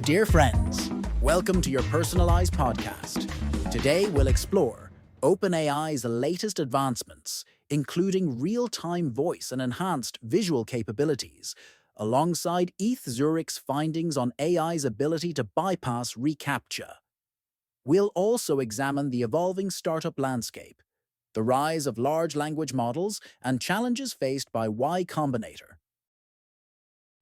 Dear friends, welcome to your personalized podcast. Today we'll explore OpenAI's latest advancements, including real-time voice and enhanced visual capabilities, alongside ETH Zurich's findings on AI's ability to bypass reCAPTCHA. We'll also examine the evolving startup landscape, the rise of large language models, and challenges faced by Y Combinator.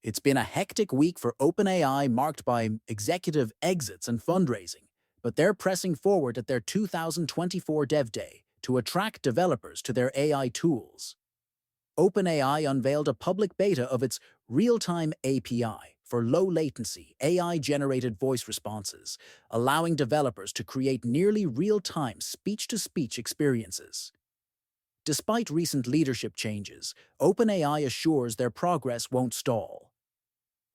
It's been a hectic week for OpenAI marked by executive exits and fundraising, but they're pressing forward at their 2024 DevDay to attract developers to their AI tools. OpenAI unveiled a public beta of its real-time API for low-latency, AI-generated voice responses, allowing developers to create nearly real-time speech-to-speech experiences. Despite recent leadership changes, OpenAI assures their progress won't stall.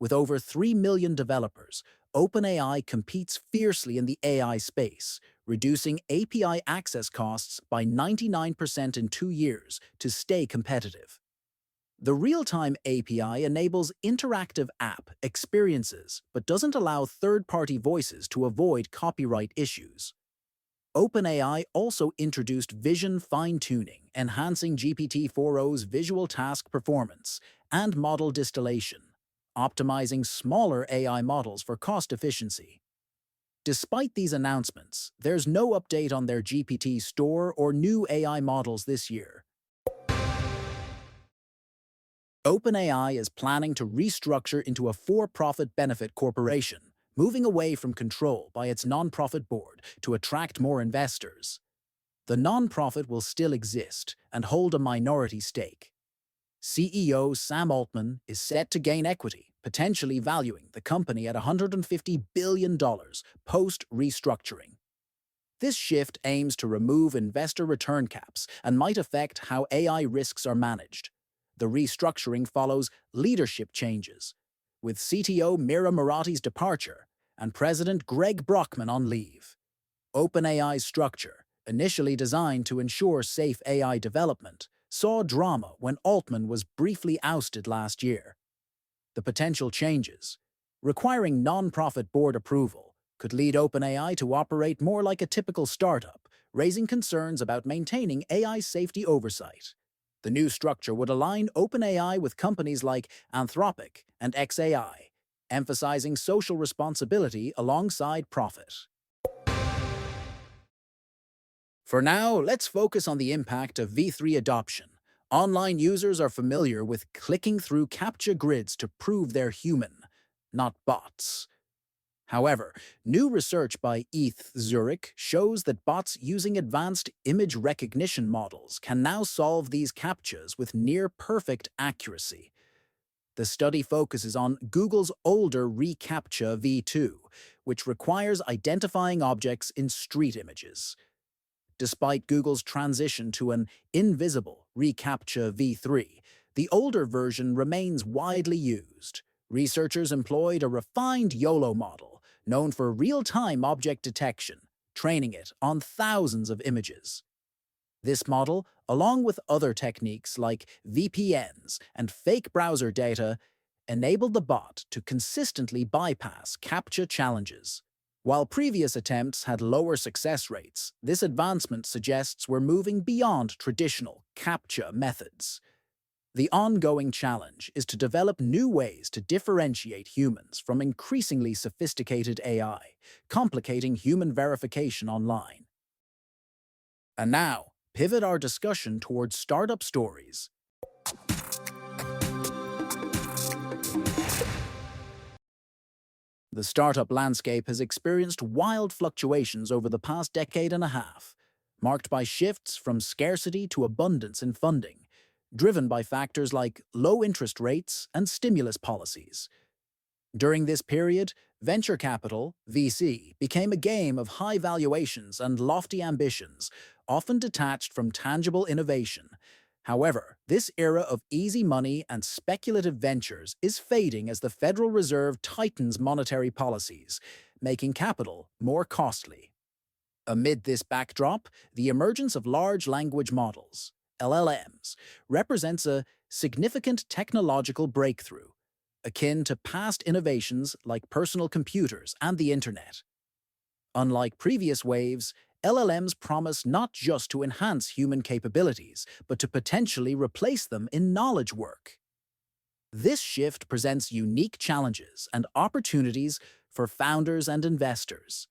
With over 3 million developers, OpenAI competes fiercely in the AI space, reducing API access costs by 99% in 2 years to stay competitive. The real-time API enables interactive app experiences but doesn't allow third-party voices to avoid copyright issues. OpenAI also introduced vision fine-tuning, enhancing GPT-4o's visual task performance and model distillation, optimizing smaller AI models for cost efficiency. Despite these announcements, there's no update on their GPT store or new AI models this year. OpenAI is planning to restructure into a for-profit benefit corporation, moving away from control by its nonprofit board to attract more investors. The nonprofit will still exist and hold a minority stake. CEO Sam Altman is set to gain equity, potentially valuing the company at $150 billion post-restructuring. This shift aims to remove investor return caps and might affect how AI risks are managed. The restructuring follows leadership changes, with CTO Mira Murati's departure and President Greg Brockman on leave. OpenAI's structure, initially designed to ensure safe AI development, saw drama when Altman was briefly ousted last year. The potential changes, requiring non-profit board approval, could lead OpenAI to operate more like a typical startup, raising concerns about maintaining AI safety oversight. The new structure would align OpenAI with companies like Anthropic and xAI, emphasizing social responsibility alongside profit. For now, let's focus on the impact of V3 adoption. Online users are familiar with clicking through CAPTCHA grids to prove they're human, not bots. However, new research by ETH Zurich shows that bots using advanced image recognition models can now solve these CAPTCHAs with near-perfect accuracy. The study focuses on Google's older reCAPTCHA v2, which requires identifying objects in street images. Despite Google's transition to an invisible reCAPTCHA v3, the older version remains widely used. Researchers employed a refined YOLO model, known for real-time object detection, training it on thousands of images. This model, along with other techniques like VPNs and fake browser data, enabled the bot to consistently bypass CAPTCHA challenges. While previous attempts had lower success rates, this advancement suggests we're moving beyond traditional CAPTCHA methods. The ongoing challenge is to develop new ways to differentiate humans from increasingly sophisticated AI, complicating human verification online. And now, pivot our discussion towards startup stories. The startup landscape has experienced wild fluctuations over the past decade and a half, marked by shifts from scarcity to abundance in funding, driven by factors like low interest rates and stimulus policies. During this period, venture capital, VC, became a game of high valuations and lofty ambitions, often detached from tangible innovation. However, this era of easy money and speculative ventures is fading as the Federal Reserve tightens monetary policies, making capital more costly. Amid this backdrop, the emergence of large language models, LLMs, represents a significant technological breakthrough. akin to past innovations like personal computers and the internet. Unlike previous waves, LLMs promise not just to enhance human capabilities, but to potentially replace them in knowledge work. This shift presents unique challenges and opportunities for founders and investors.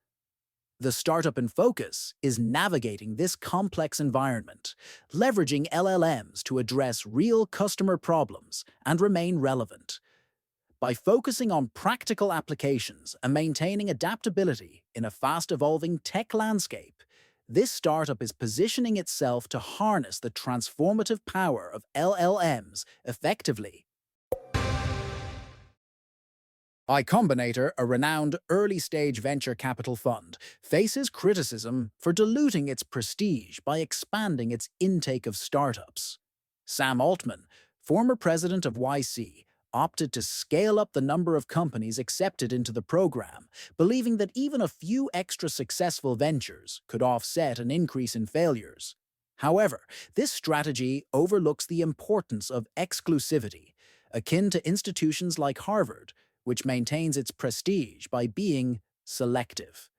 The startup in focus is navigating this complex environment, leveraging LLMs to address real customer problems and remain relevant. By focusing on practical applications and maintaining adaptability in a fast-evolving tech landscape, this startup is positioning itself to harness the transformative power of LLMs effectively. Combinator, a renowned early-stage venture capital fund, faces criticism for diluting its prestige by expanding its intake of startups. Sam Altman, former president of YC, opted to scale up the number of companies accepted into the program, believing that even a few extra successful ventures could offset an increase in failures. However, this strategy overlooks the importance of exclusivity, akin to institutions like Harvard, which maintains its prestige by being selective.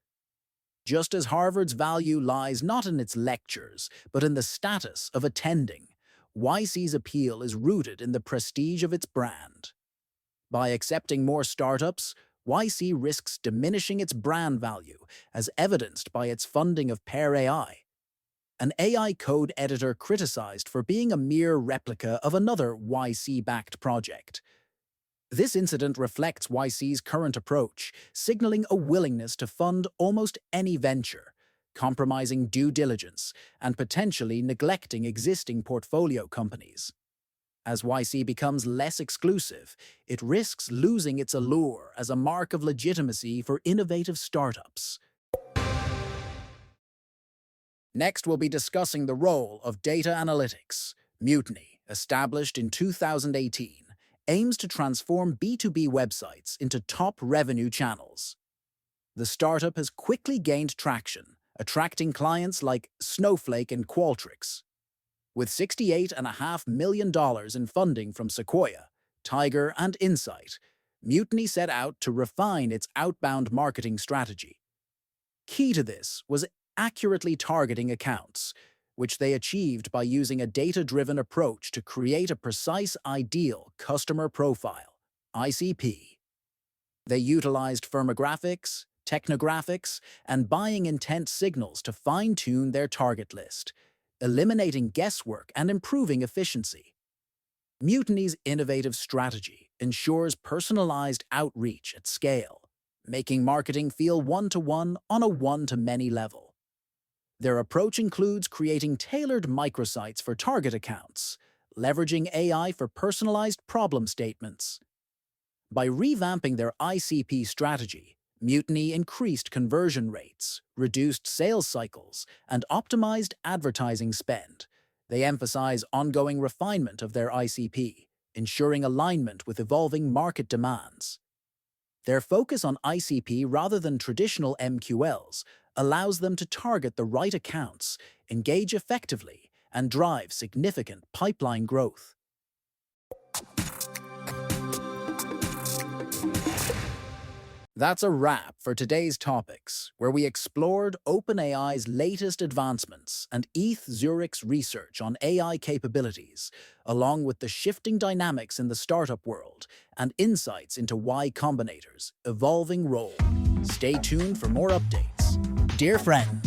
Just as Harvard's value lies not in its lectures, but in the status of attending, YC's appeal is rooted in the prestige of its brand. By accepting more startups, YC risks diminishing its brand value, as evidenced by its funding of Pair AI, an AI code editor criticized for being a mere replica of another YC-backed project. This incident reflects YC's current approach, signaling a willingness to fund almost any venture, compromising due diligence, and potentially neglecting existing portfolio companies. As YC becomes less exclusive, it risks losing its allure as a mark of legitimacy for innovative startups. Next, we'll be discussing the role of data analytics. Mutiny, established in 2018, aims to transform B2B websites into top revenue channels. The startup has quickly gained traction, attracting clients like Snowflake and Qualtrics. With $68.5 million in funding from Sequoia, Tiger, and Insight, Mutiny set out to refine its outbound marketing strategy. Key to this was accurately targeting accounts, which they achieved by using a data-driven approach to create a precise ideal customer profile, ICP. They utilized firmographics, technographics, and buying intent signals to fine-tune their target list, eliminating guesswork and improving efficiency. Mutiny's innovative strategy ensures personalized outreach at scale, making marketing feel one-to-one on a one-to-many level. Their approach includes creating tailored microsites for target accounts, leveraging AI for personalized problem statements. By revamping their ICP strategy, Mutiny increased conversion rates, reduced sales cycles, and optimized advertising spend. They emphasize ongoing refinement of their ICP, ensuring alignment with evolving market demands. Their focus on ICP rather than traditional MQLs allows them to target the right accounts, engage effectively, and drive significant pipeline growth. That's a wrap for today's topics, where we explored OpenAI's latest advancements and ETH Zurich's research on AI capabilities, along with the shifting dynamics in the startup world and insights into Y Combinator's evolving role. Stay tuned for more updates. Dear friends,